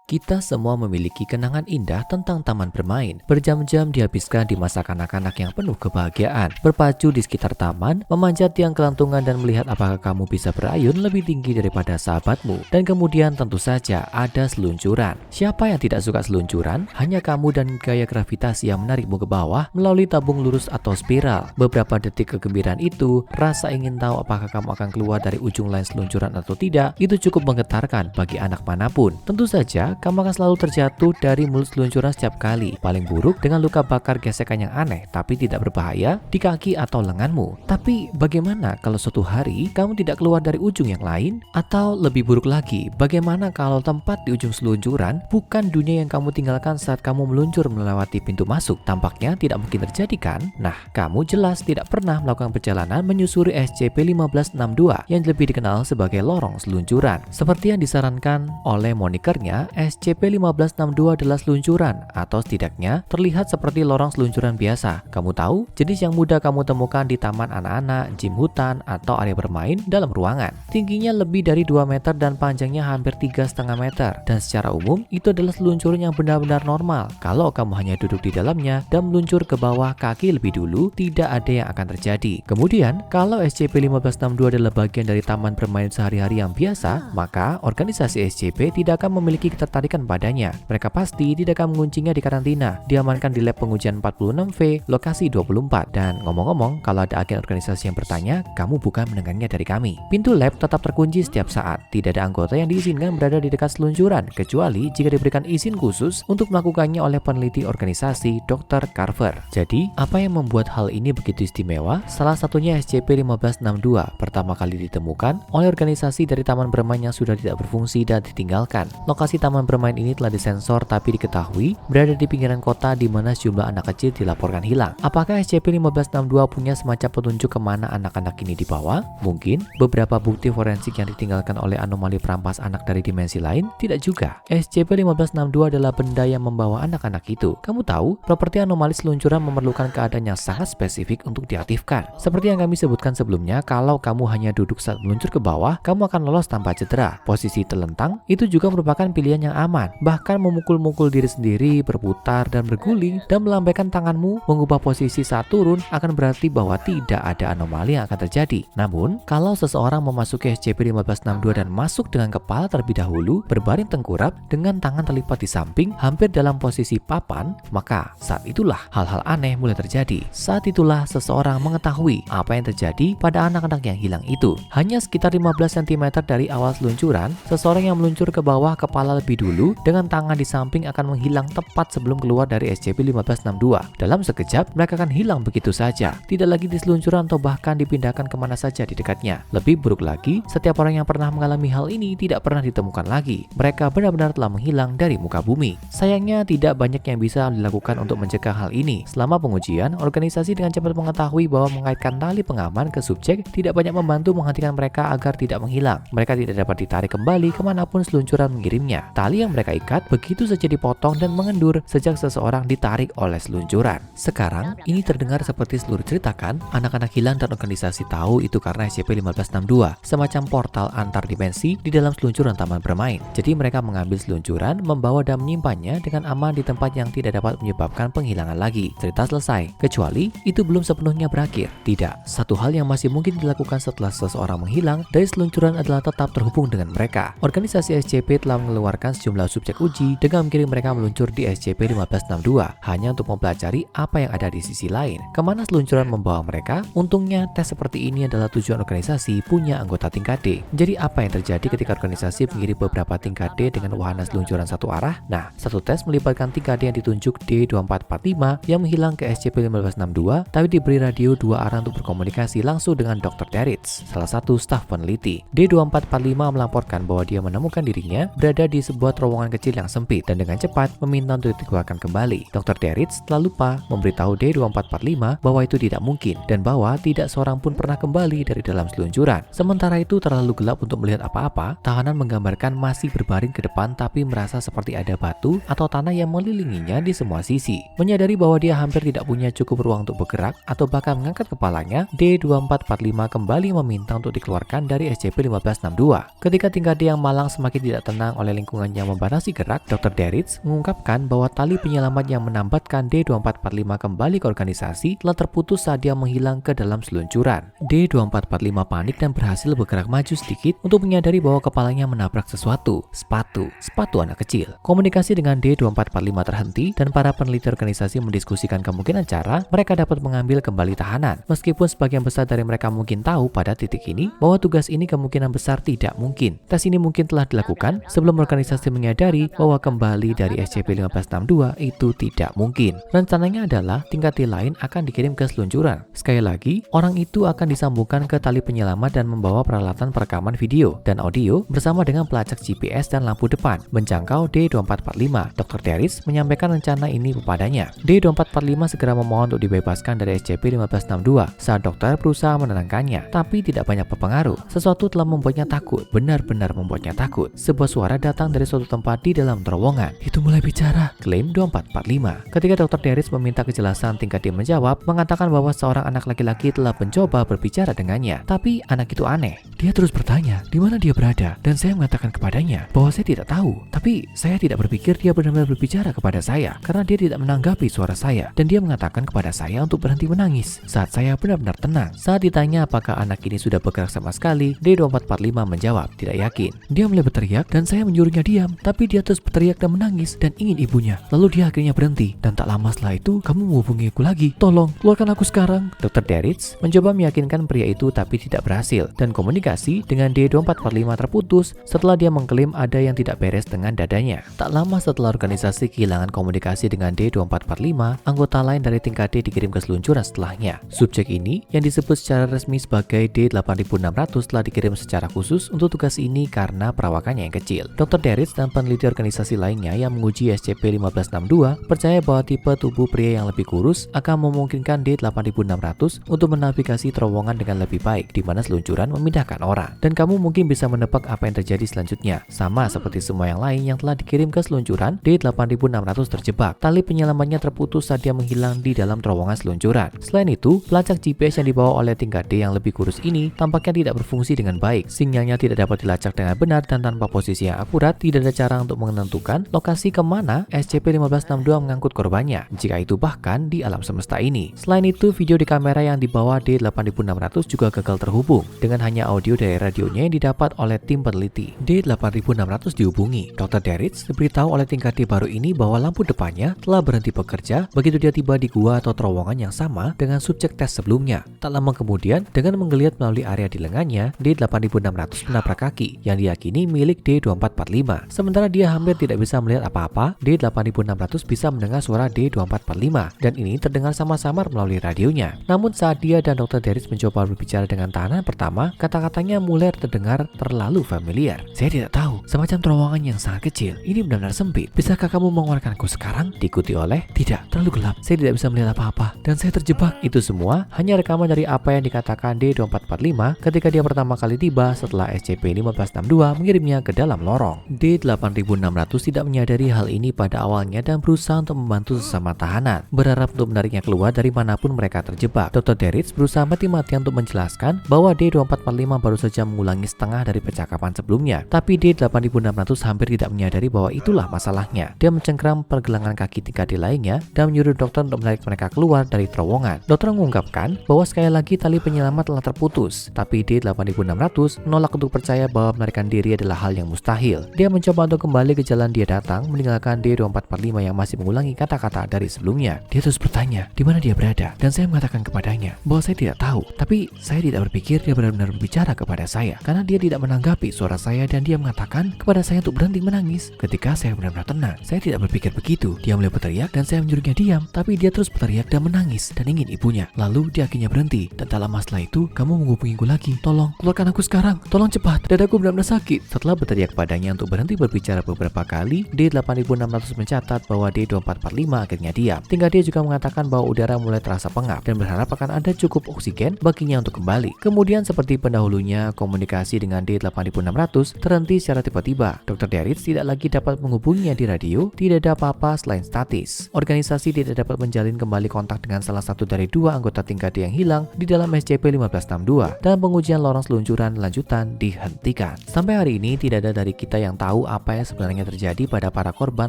Kita semua memiliki kenangan indah tentang taman bermain. Berjam-jam dihabiskan di masa kanak-kanak yang penuh kebahagiaan. Berpacu di sekitar taman, memanjat tiang kelantungan dan melihat apakah kamu bisa berayun lebih tinggi daripada sahabatmu. Dan kemudian tentu saja ada seluncuran. Siapa yang tidak suka seluncuran? Hanya kamu dan gaya gravitasi yang menarikmu ke bawah melalui tabung lurus atau spiral. Beberapa detik kegembiraan itu, rasa ingin tahu apakah kamu akan keluar dari ujung lain seluncuran atau tidak, itu cukup menggetarkan bagi anak manapun. Tentu saja, kamu akan selalu terjatuh dari mulut seluncuran setiap kali. Paling buruk dengan luka bakar gesekan yang aneh tapi tidak berbahaya di kaki atau lenganmu. Tapi bagaimana kalau suatu hari kamu tidak keluar dari ujung yang lain? Atau lebih buruk lagi, bagaimana kalau tempat di ujung seluncuran bukan dunia yang kamu tinggalkan saat kamu meluncur melewati pintu masuk? Tampaknya tidak mungkin terjadi kan? Nah, kamu jelas tidak pernah melakukan perjalanan menyusuri SCP-1562 yang lebih dikenal sebagai lorong seluncuran. Seperti yang disarankan oleh monikernya, SCP-1562 adalah seluncuran atau setidaknya terlihat seperti lorong seluncuran biasa. Kamu tahu, jenis yang mudah kamu temukan di taman anak-anak, gym hutan, atau area bermain dalam ruangan. Tingginya lebih dari 2 meter dan panjangnya hampir 3,5 meter. Dan secara umum, itu adalah seluncuran yang benar-benar normal. Kalau kamu hanya duduk di dalamnya dan meluncur ke bawah kaki lebih dulu, tidak ada yang akan terjadi. Kemudian, kalau SCP-1562 adalah bagian dari taman bermain sehari-hari yang biasa, maka organisasi SCP tidak akan memiliki ketertarikan padanya. Mereka pasti tidak akan menguncinya di karantina, diamankan di lab pengujian 46V, lokasi 24. Dan ngomong-ngomong, kalau ada agen organisasi yang bertanya, kamu bukan mendengarnya dari kami. Pintu lab tetap terkunci setiap saat. Tidak ada anggota yang diizinkan berada di dekat seluncuran, kecuali jika diberikan izin khusus untuk melakukannya oleh peneliti organisasi Dr. Carver. Jadi, apa yang membuat hal ini begitu istimewa? Salah satunya SCP-1562 pertama kali ditemukan oleh organisasi dari taman bermain yang sudah tidak berfungsi dan ditinggalkan. Lokasi taman bermain ini telah disensor tapi diketahui berada di pinggiran kota di mana sejumlah anak kecil dilaporkan hilang. Apakah SCP-1562 punya semacam petunjuk kemana anak-anak ini dibawa? Mungkin beberapa bukti forensik yang ditinggalkan oleh anomali perampas anak dari dimensi lain? Tidak juga. SCP-1562 adalah benda yang membawa anak-anak itu. Kamu tahu, properti anomali seluncuran memerlukan keadaan yang sangat spesifik untuk diaktifkan. Seperti yang kami sebutkan sebelumnya, kalau kamu hanya duduk saat meluncur ke bawah, kamu akan lolos tanpa cedera. Posisi telentang itu juga merupakan pilihan yang aman. Bahkan memukul-mukul diri sendiri, berputar dan berguling, dan melambaikan tanganmu mengubah posisi saat turun akan berarti bahwa tidak ada anomali yang akan terjadi. Namun, kalau seseorang memasuki SCP-1562 dan masuk dengan kepala terlebih dahulu, berbaring tengkurap dengan tangan terlipat di samping, hampir dalam posisi papan, maka saat itulah hal-hal aneh mulai terjadi. Saat itulah seseorang mengetahui apa yang terjadi pada anak-anak yang hilang itu. Hanya sekitar 15 cm dari awal seluncuran, seseorang yang meluncur ke bawah kepala lebih dulu dengan tangan di samping akan menghilang tepat sebelum keluar dari SCP-1562. Dalam sekejap, mereka akan hilang begitu saja. Tidak lagi di seluncuran atau bahkan dipindahkan kemana saja di dekatnya. Lebih buruk lagi, setiap orang yang pernah mengalami hal ini tidak pernah ditemukan lagi. Mereka benar-benar telah menghilang dari muka bumi. Sayangnya, tidak banyak yang bisa dilakukan untuk mencegah hal ini. Selama pengujian, organisasi dengan cepat mengetahui bahwa mengaitkan tali pengaman ke subjek tidak banyak membantu menghentikan mereka agar tidak menghilang. Mereka tidak dapat ditarik kembali kemanapun seluncuran mengirimnya. Tali yang mereka ikat begitu saja dipotong dan mengendur sejak seseorang ditarik oleh seluncuran. Sekarang, ini terdengar seperti seluruh ceritakan, anak-anak hilang dan organisasi tahu itu karena SCP-1562, semacam portal antar dimensi di dalam seluncuran taman bermain. Jadi mereka mengambil seluncuran, membawa dan menyimpannya dengan aman di tempat yang tidak dapat menyebabkan penghilangan lagi. Cerita selesai, kecuali itu belum sepenuhnya berakhir. Tidak, satu hal yang masih mungkin dilakukan setelah seseorang menghilang dari seluncuran adalah tetap terhubung dengan mereka. Organisasi SCP telah mengeluarkan sejumlah subjek uji dengan mengirim mereka meluncur di SCP-1562 hanya untuk mempelajari apa yang ada di sisi lain. Kemana seluncuran membawa mereka? Untungnya, tes seperti ini adalah tujuan organisasi punya anggota tingkat D. Jadi apa yang terjadi ketika organisasi mengirim beberapa tingkat D dengan wahana seluncuran satu arah? Nah, satu tes melibatkan tingkat D yang ditunjuk D2445 yang menghilang ke SCP-1562 tapi diberi radio 2 arah untuk berkomunikasi langsung dengan Dr. Teritz, salah satu staf peneliti. D2445 melaporkan bahwa dia menemukan dirinya berada di sebuah terowongan kecil yang sempit dan dengan cepat meminta untuk dikeluarkan kembali. Dr. Teritz telah lupa memberitahu D2445 bahwa itu tidak mungkin dan bahwa tidak seorang pun pernah kembali dari dalam seluncuran. Sementara itu terlalu gelap untuk melihat apa-apa, tahanan menggambarkan masih berbaring ke depan tapi merasa seperti ada batu atau tanah yang mengelilinginya di semua sisi. Menyadari bahwa dia hampir tidak punya cukup ruang untuk bergerak atau bahkan mengangkat kepalanya, D2445 kembali meminta untuk dikeluarkan dari SCP-1562. Ketika tingkat D yang malang semakin tidak tenang oleh lingkungan yang membatasi gerak, Dr. Deritz mengungkapkan bahwa tali penyelamat yang menambatkan D2445 kembali ke organisasi telah terputus saat dia menghilang ke dalam seluncuran. D2445 panik dan berhasil bergerak maju sedikit untuk menyadari bahwa kepalanya menabrak sesuatu, sepatu anak kecil. Komunikasi dengan D2445 terhenti dan para peneliti organisasi mendiskusikan kemungkinan cara mereka dapat mengambil kembali tahanan. Meskipun sebagian besar dari mereka mungkin tahu pada titik ini bahwa tugas ini kemungkinan besar tidak mungkin. Tes ini mungkin telah dilakukan sebelum organisasi menyadari bahwa kembali dari SCP-1562 itu tidak mungkin. Rencananya adalah tingkat T lain akan dikirim ke seluncuran. Sekali lagi, orang itu akan disambungkan ke tali penyelamat dan membawa peralatan perekaman video dan audio bersama dengan pelacak GPS dan lampu depan menjangkau D2445. Dr. Deritz menyampaikan rencana ini kepadanya. D2445 segera memohon untuk dibebaskan dari SCP-1562 saat dokter berusaha menenangkannya, tapi tidak banyak berpengaruh. Sesuatu telah membuatnya takut, benar-benar membuatnya takut. Sebuah suara datang dari suatu tempat di dalam terowongan. Itu mulai bicara, klaim 2445. Ketika Dr. Deritz meminta kejelasan, tingkat dia menjawab, mengatakan bahwa seorang anak laki-laki telah mencoba berbicara dengannya. Tapi anak itu aneh. Dia terus bertanya, di mana dia berada? Dan saya mengatakan kepadanya bahwa saya tidak tahu. Tapi saya tidak berpikir dia benar-benar berbicara kepada saya karena dia tidak menanggapi suara saya. Dan dia mengatakan kepada saya untuk berhenti menangis saat saya benar-benar tenang. Saat ditanya apakah anak ini sudah bergerak sama sekali, D2445 menjawab, tidak yakin. Dia mulai berteriak dan saya menyuruhnya diam, tapi dia terus berteriak dan menangis dan ingin ibunya. Lalu dia akhirnya berhenti dan tak lama setelah itu kamu menghubungiku lagi. Tolong, keluarkan aku sekarang. Dr. Deritz mencoba meyakinkan pria itu tapi tidak berhasil dan komunikasi dengan D2445 terputus setelah dia mengklaim ada yang tidak beres dengan dadanya. Tak lama setelah organisasi kehilangan komunikasi dengan D2445, anggota lain dari tingkat D dikirim ke seluncuran setelahnya. Subjek ini yang disebut secara resmi sebagai D8600 telah dikirim secara khusus untuk tugas ini karena perawakannya yang kecil. Dr. Deritz dan peneliti organisasi lainnya yang menguji SCP-1562 percaya bahwa tipe tubuh pria yang lebih kurus akan memungkinkan D8600 untuk menavigasi terowongan dengan lebih baik di mana seluncuran memindahkan orang. Dan kamu mungkin bisa menebak apa yang terjadi selanjutnya. Sama seperti semua yang lain yang telah dikirim ke seluncuran, D8600 terjebak. Tali penyelamatnya terputus saat dia menghilang di dalam terowongan seluncuran. Selain itu, pelacak GPS yang dibawa oleh tingkat D yang lebih kurus ini tampaknya tidak berfungsi dengan baik. Sinyalnya tidak dapat dilacak dengan benar dan tanpa posisi yang akurat, tidak ada cara untuk menentukan lokasi kemana SCP-1562 mengangkut korbannya, jika itu bahkan di alam semesta ini. Selain itu, video di kamera yang dibawa D8600 juga gagal terhubung dengan hanya audio dari radionya yang didapat oleh tim peneliti. D8600 dihubungi. Dr. Deritz diberitahu oleh tingkat D baru ini bahwa lampu depannya telah berhenti bekerja begitu dia tiba di gua atau terowongan yang sama dengan subjek tes sebelumnya. Tak lama kemudian, dengan menggeliat melalui area di lengannya, D8600 menabrak kaki yang diyakini milik D2445. Sementara dia hampir tidak bisa melihat apa-apa, D8600 bisa mendengar suara D2445 dan ini terdengar samar-samar melalui radionya. Namun saat dia dan Dr. Deritz mencoba berbicara dengan tahanan pertama, kata-katanya mulai terdengar terlalu familiar. Saya tidak tahu, semacam terowongan yang sangat kecil. Ini benar-benar sempit. Bisakah kamu mengeluarkanku sekarang? Diikuti oleh, tidak, terlalu gelap. Saya tidak bisa melihat apa-apa dan saya terjebak. Itu semua hanya rekaman dari apa yang dikatakan D2445 ketika dia pertama kali tiba setelah SCP-1562 mengirimnya ke dalam lorong. D8600 tidak menyadari hal ini pada awalnya dan berusaha untuk membantu sesama tahanan, berharap untuk menariknya keluar dari manapun mereka terjebak. Dr. Deritz berusaha mati-matian untuk menjelaskan bahwa D2445 baru saja mengulangi setengah dari percakapan sebelumnya, tapi D8600 hampir tidak menyadari bahwa itulah masalahnya. Dia mencengkram pergelangan kaki tingkat D lainnya dan menyuruh dokter untuk menarik mereka keluar dari terowongan. Dokter mengungkapkan bahwa sekali lagi tali penyelamat telah terputus, tapi D8600 menolak untuk percaya bahwa melarikan diri adalah hal yang mustahil. Dia mencoba untuk kembali ke jalan dia datang, meninggalkan D2445 yang masih mengulangi kata-kata dari sebelumnya. Dia terus bertanya, di mana dia berada? Dan saya mengatakan kepadanya bahwa saya tidak tahu, tapi saya tidak berpikir dia benar-benar berbicara kepada saya karena dia tidak menanggapi suara saya dan dia mengatakan kepada saya untuk berhenti menangis. Ketika saya benar-benar tenang, saya tidak berpikir begitu. Dia mulai berteriak dan saya menyuruhnya diam, tapi dia terus berteriak dan menangis dan ingin ibunya. Lalu dia akhirnya berhenti dan tak lama setelah itu kamu menghubungiku lagi. Tolong, keluarkan aku sekarang. Tolong cepat, dadaku benar-benar sakit. Setelah berteriak padanya untuk berhenti berbicara beberapa kali, D8600 mencatat bahwa D2445 akhirnya diam. Tinggal dia juga mengatakan bahwa udara mulai terasa pengap dan berharap akan ada cukup oksigen baginya untuk kembali. Kemudian seperti pendahulunya, komunikasi dengan D8600 terhenti secara tiba-tiba. Dr. Deritz tidak lagi dapat menghubunginya di radio, tidak ada apa-apa selain statis. Organisasi tidak dapat menjalin kembali kontak dengan salah satu dari dua anggota tingkat D yang hilang di dalam SCP-1562 dan pengujian lorong seluncuran lanjutan dihentikan. Sampai hari ini tidak ada dari kita yang tahu apa yang sebenarnya terjadi pada para korban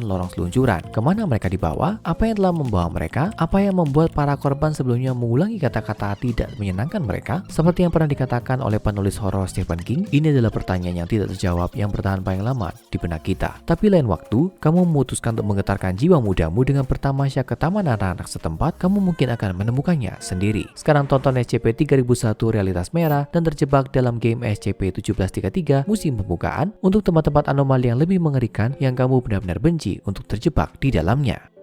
lorong seluncuran, kemana mereka dibawa, apa yang telah membawa mereka, apa yang membuat para korban sebelumnya mengulangi kata-kata tidak menyenangkan mereka, seperti yang pernah dikatakan oleh penulis horor Stephen King. Ini adalah pertanyaan yang tidak terjawab yang bertahan paling lama di benak kita. Tapi lain waktu, kamu memutuskan untuk menggetarkan jiwa mudamu dengan bertamasya ke taman anak-anak setempat, kamu mungkin akan menemukannya sendiri. Sekarang tonton SCP-3001 Realitas Merah dan terjebak dalam game SCP-1733 musim pembukaan untuk tempat-tempat anomali yang lebih mengerikan yang kamu benar-benar benci untuk terjebak di dalamnya.